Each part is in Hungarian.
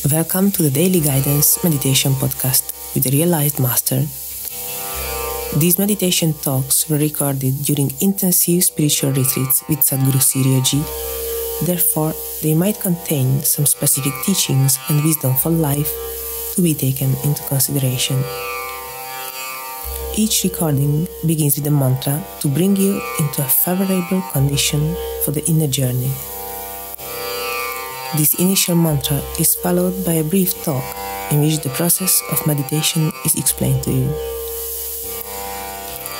Welcome to the Daily Guidance Meditation Podcast with the Realized Master. These meditation talks were recorded during intensive spiritual retreats with Master Sirio. Therefore, they might contain some specific teachings and wisdom for life to be taken into consideration. Each recording begins with a mantra to bring you into a favorable condition for the inner journey. This initial mantra is followed by a brief talk in which the process of meditation is explained to you.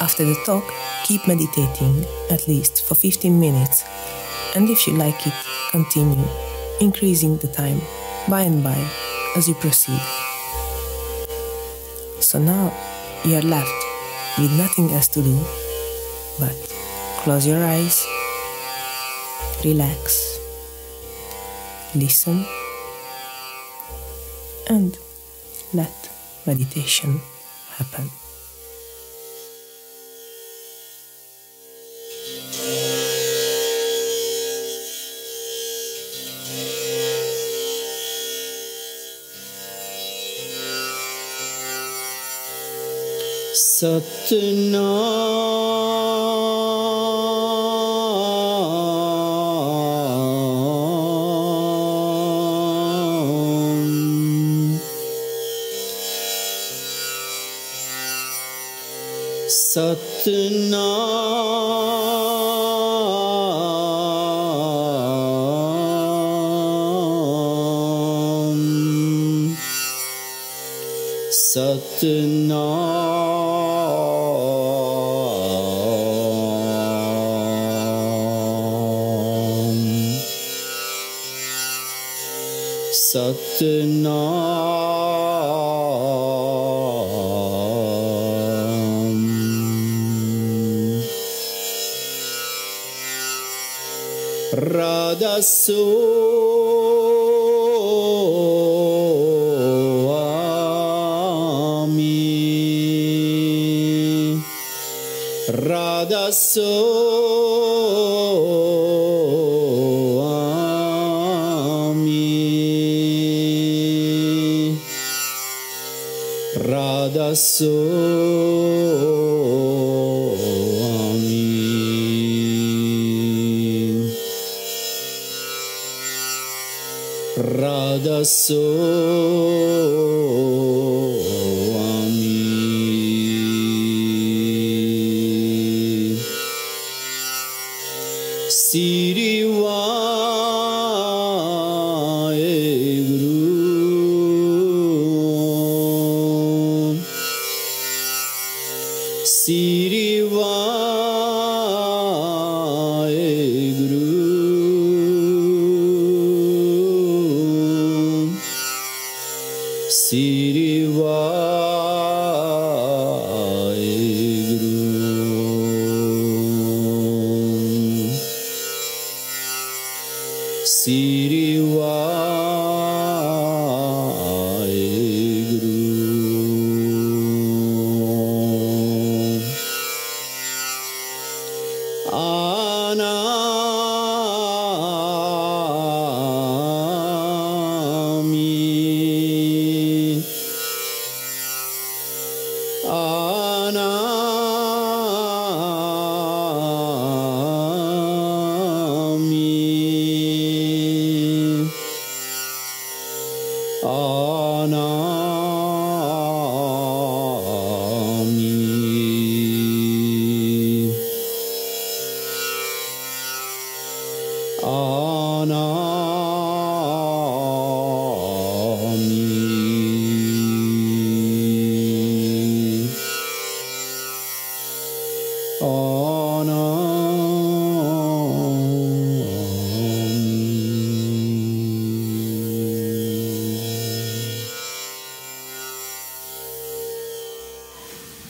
After the talk, keep meditating at least for 15 minutes, and if you like it, continue, increasing the time by and by as you proceed. So now you are left with nothing else to do but close your eyes, relax, listen, and let meditation happen.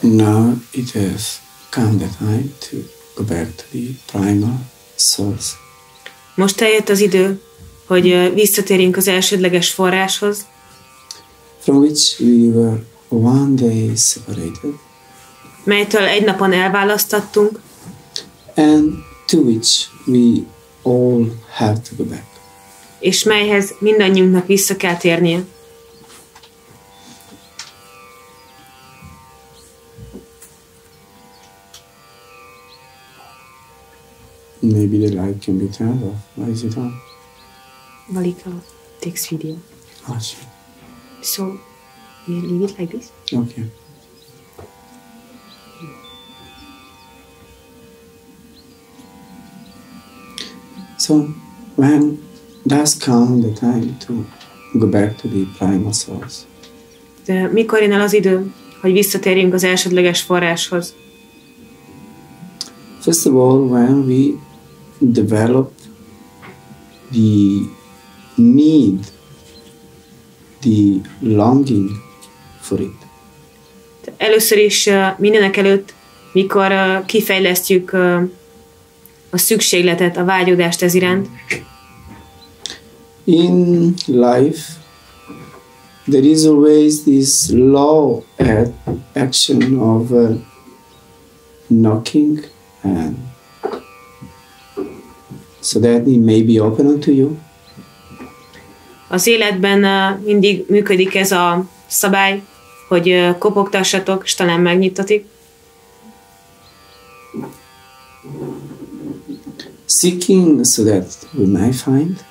Now it has come the time to go back to the primal source. Most eljött az idő, hogy visszatérjünk az elsődleges forráshoz, from which we were one day separated, melytől egy napon elválasztattunk, and to which we all have to go back. és melyhez mindannyiunknak vissza kell térnie. Maybe the light can be turned off. Why is it on? Valika takes video. Oh, shit. So, we leave it like this? Okay. So, when does come the time to go back to the primal source? De mikor jön el az idő, hogy visszatérjünk az elsődleges forráshoz? First of all, when we develop the need, the longing for it. Először is mindenek előtt, mikor kifejlesztjük a szükségletet, a vágyodást ez iránt. In life, there is always this law action of knocking, and so that it may be open to you. Az életben mindig működik ez a szabály, hogy kopogtassatok, és talán megnyitatik. Seeking so that we may find.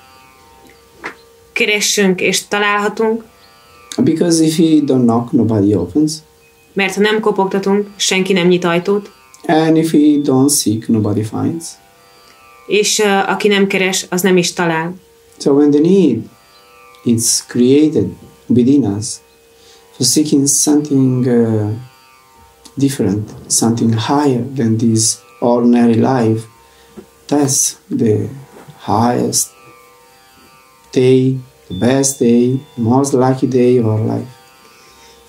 Keressünk és találhatunk. Because if we don't knock, nobody opens. Mert ha nem kopogtatunk, senki nem nyit ajtót. And if we don't seek, nobody finds. És aki nem keres, az nem is talál. So when the need is created within us for seeking something different, something higher than this ordinary life, that's the highest day, the best day, the most lucky day of our life.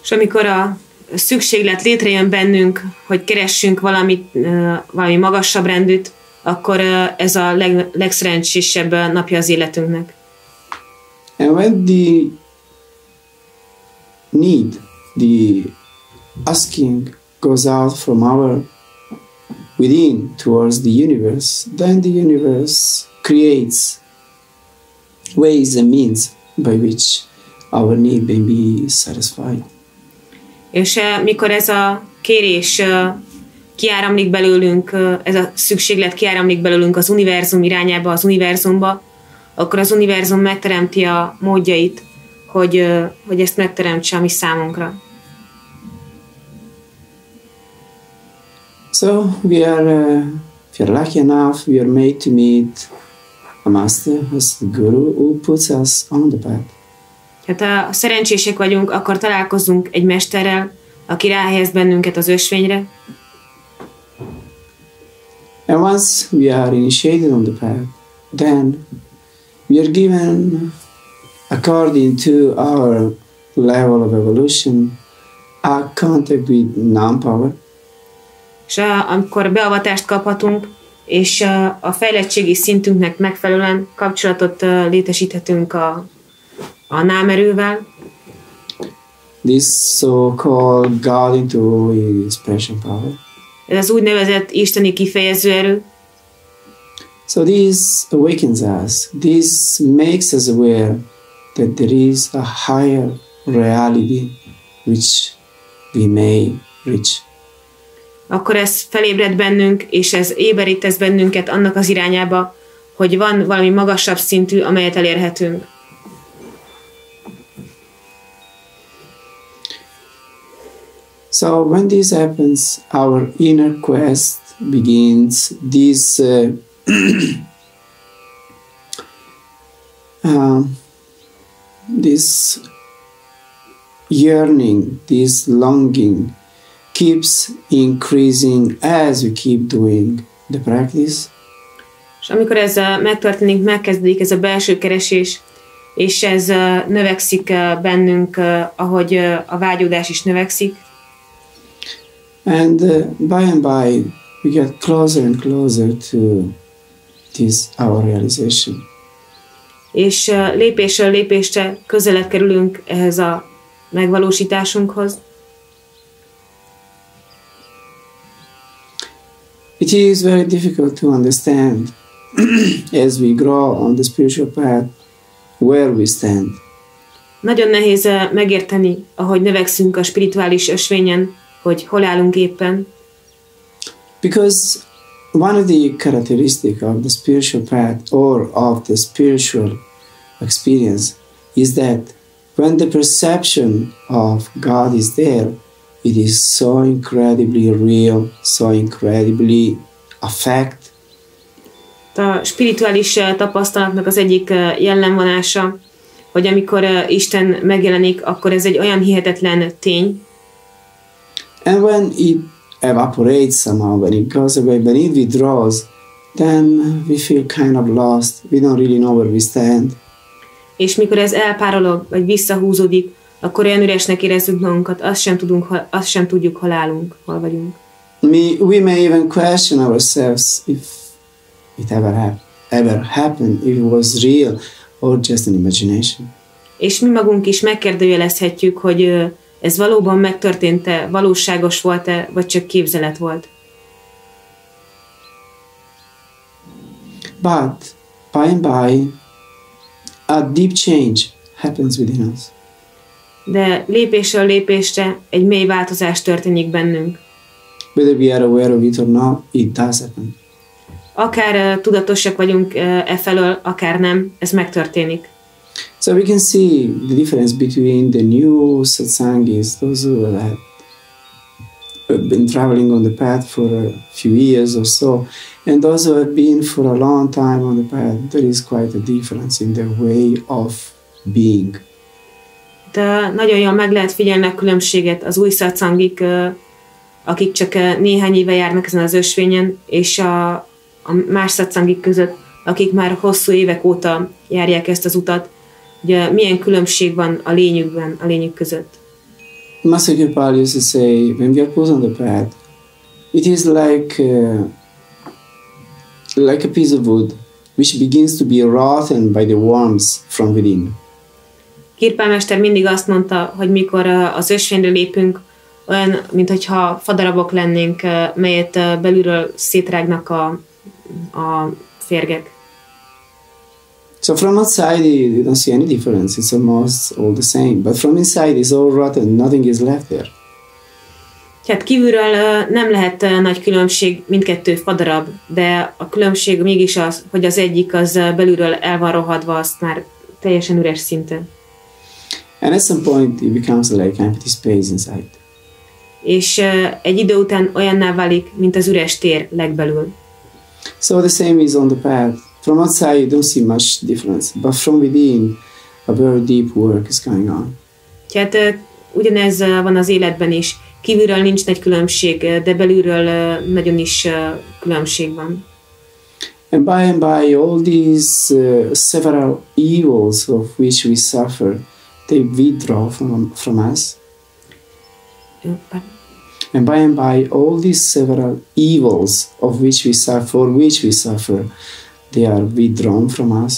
És amikor a szükséglet létrejön bennünk, hogy keressünk valami magasabb rendűt, akkor ez a legszerencsésebb napja az életünknek. And when the need, the asking goes out from our within towards the universe, then the universe creates ways and means by which our need may be satisfied. És mikor ez a kérés kiáramlik belőlünk, ez a szükséglet kiáramlik belőlünk az univerzum irányába, az univerzumba, akkor az univerzum megteremti a módjait, hogy ezt megteremtse a mi számunkra. So we are lucky enough, we are made to meet a master, as the guru, who puts us on the path. Hát ha szerencsések vagyunk, akkor találkozunk egy mesterrel, aki ráhelyez bennünket az ösvényre. And once we are initiated on the path, then we are given, according to our level of evolution, a contact with non-power. És amikor beavatást kaphatunk, és a fejlettségi szintünknek megfelelően kapcsolatot létesíthetünk a námerővel. This so-called God into expression power. Ez az úgynevezett isteni kifejező erő. So this awakens us. This makes us aware that there is a higher reality which we may reach. Akkor ez felébred bennünk, és ez éberítesz bennünket annak az irányába, hogy van valami magasabb szintű, amelyet elérhetünk. So when this happens, our inner quest begins. This yearning, this longing keeps increasing as we keep doing the practice. És amikor ez megtörténik, megkezdődik ez a belső keresés, és ez növekszik bennünk, ahogy a vágyódás is növekszik. And by we get closer and closer to this our realization. És lépésről lépésre közelebb kerülünk ehhez a megvalósításunkhoz. It is very difficult to understand as we grow on the spiritual path where we stand. Nagyon nehéz megérteni, ahogy növekszünk a spirituális ösvényen, hogy hol állunk éppen. Because one of the characteristics of the spiritual path or of the spiritual experience is that when the perception of God is there, it is so incredibly real, so incredibly affect. A spirituális tapasztalatnak az egyik jellemvonása, hogy amikor Isten megjelenik, akkor ez egy olyan hihetetlen tény. And when it evaporates somehow, when it goes away, when it withdraws, then we feel kind of lost. We don't really know where we stand. És mikor ez elpárolog, vagy visszahúzódik, akkor olyan üresnek érezzük magunkat, azt sem tudjuk, hol állunk, hol vagyunk. We may even question ourselves if it ever happened, if it was real or just an imagination. És mi magunk is megkérdőjelezhetjük, hogy ez valóban megtörtént-e, valóságos volt-e, vagy csak képzelet volt. But by and by, a deep change happens within us. De lépésről lépésre egy mély változás történik bennünk. Whether we are aware of it or not, it does happen. Akár tudatosak vagyunk felől, akár nem, ez megtörténik. So we can see the difference between the new satsangis, those who have been traveling on the path for a few years or so, and those who have been for a long time on the path. There is quite a difference in the way of being. De nagyon jól meg lehet figyelni a különbséget az új satsangik, akik csak néhány éve járnak ezen az ösvényen, és a más satsangik között, akik már hosszú évek óta járják ezt az utat, hogy milyen különbség van a lényükben, a lényük között. Master Sirio used to say, when we are put on the path, it is like a piece of wood which begins to be rotten by the worms from within. Kirpálmester mindig azt mondta, hogy mikor az ösvényre lépünk, olyan, mintha fadarabok lennénk, melyet belülről szétrágnak a férgek. So from outside you don't see any difference, it's almost all the same. But from inside it's all rotten, nothing is left there. Tehát kívülről nem lehet nagy különbség, mindkettő fadarab, de a különbség mégis az, hogy az egyik az belülről el van rohadva, azt már teljesen üres szinte. And at some point it becomes like empty space inside. És egy idő után olyanná válik, mint az üres tér legbelül. So the same is on the path. From outside you don't see much difference, but from within a very deep work is going on. Tehát ugyanez van az életben is. Kívülről nincs nagy különbség, de belülről nagyon is különbség van. And by all these several evils of which we suffer, they withdraw from us. And by all these several evils of which we suffer, they are withdrawn from us.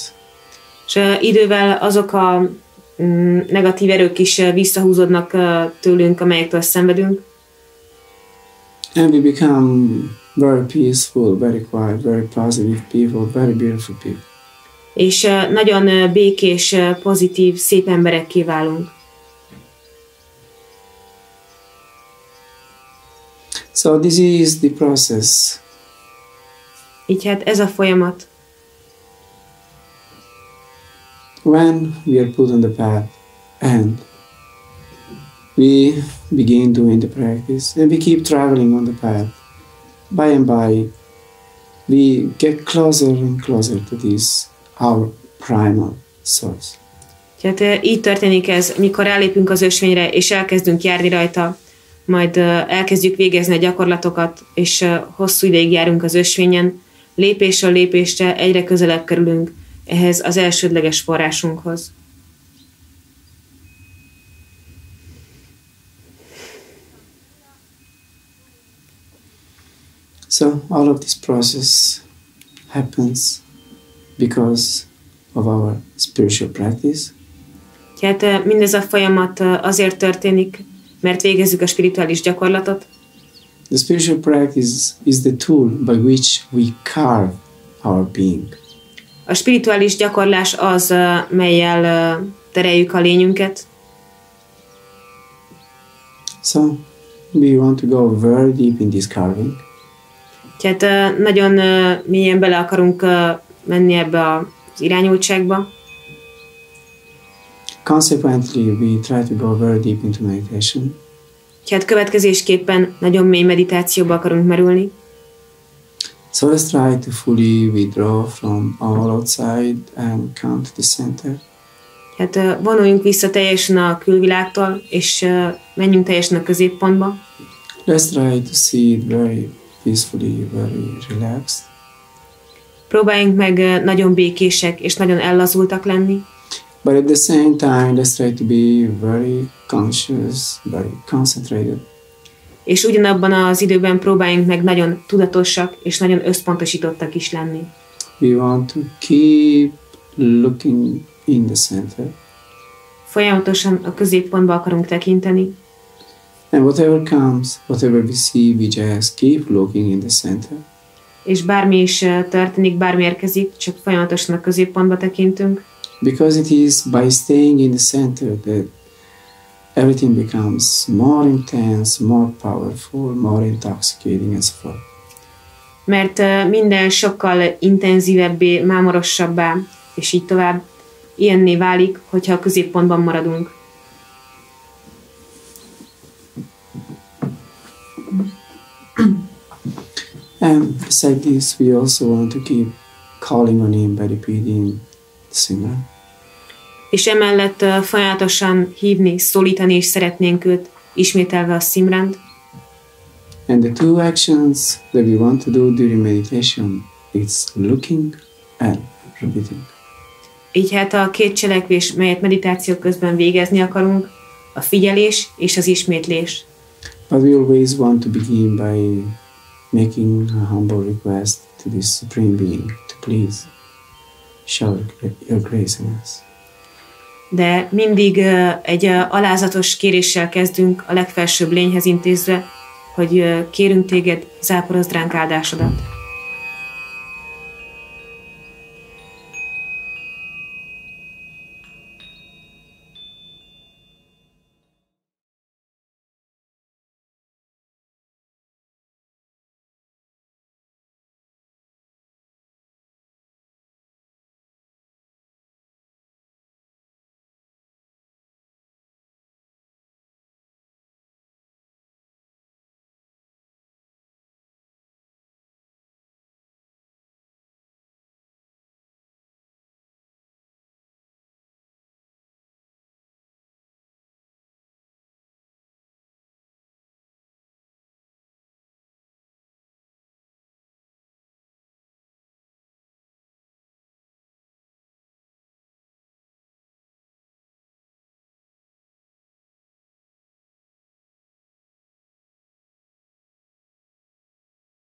És idővel azok a negatív erők is visszahúzódnak tőlünk, amelyektől szenvedünk. And we become very peaceful, very quiet, very positive people, very beautiful people. És nagyon békés, pozitív, szép emberekké válunk. So this is the process. Így hát ez a folyamat. When we are put on the path and we begin doing the practice and we keep traveling on the path, by and by we get closer and closer to this, our primal source. Tehát így történik ez, mikor rálépünk az ösvényre, és elkezdünk járni rajta, majd elkezdjük végezni a gyakorlatokat, és hosszú ideig járunk az ösvényen, lépésről lépésre egyre közelebb kerülünk ehhez az elsődleges forrásunkhoz. So all of this process happens because of our spiritual practice. Tehát mindez a folyamat azért történik, mert végezzük a spirituális gyakorlatot. The spiritual practice is the tool by which we carve our being. A spirituális gyakorlás az, mellyel tereljük a lényünket. So, we want to go very deep in this carving. Tehát nagyon mélyen bele akarunk menni ebbe az irányultságba. Consequently, we try to go very deep into meditation. Tehát következésképpen nagyon mély meditációba akarunk merülni. So let's try to fully withdraw from all outside and come to the center. Hát vonuljunk vissza teljesen a külvilágtól, és menjünk teljesen a középpontba. Let's try to see it very peacefully, very relaxed. Próbáljunk meg nagyon békések és nagyon ellazultak lenni. But at the same time, let's try to be very conscious, very concentrated. És ugyanabban az időben próbáljunk meg nagyon tudatosak és nagyon összpontosítottak is lenni. We want to keep looking in the center. Folyamatosan a középpontba akarunk tekinteni. And whatever comes, whatever we see, we just keep looking in the center. És bármi is történik, bármi érkezik, csak folyamatosan a középpontba tekintünk. Because it is by staying in the center that everything becomes more intense, more powerful, more intoxicating and so forth. Mert minden sokkal intenzívebbé, mámorosabbá, és így tovább ilyenné válik, hogyha a középpontban maradunk. And besides this, we also want to keep calling on Him by repeating the Simran. És emellett folyamatosan hívni, szólítani is szeretnénk őt, ismételve a Simrant. And the two actions that we want to do during meditation, it's looking and repeating. Így hát a két cselekvés, melyet meditáció közben végezni akarunk, a figyelés és az ismétlés. But we always want to begin by making a humble request to this Supreme Being to please shower your grace on us. De mindig egy alázatos kéréssel kezdünk a legfelsőbb lényhez intézve, hogy kérünk téged, záporozd ránk áldásodat.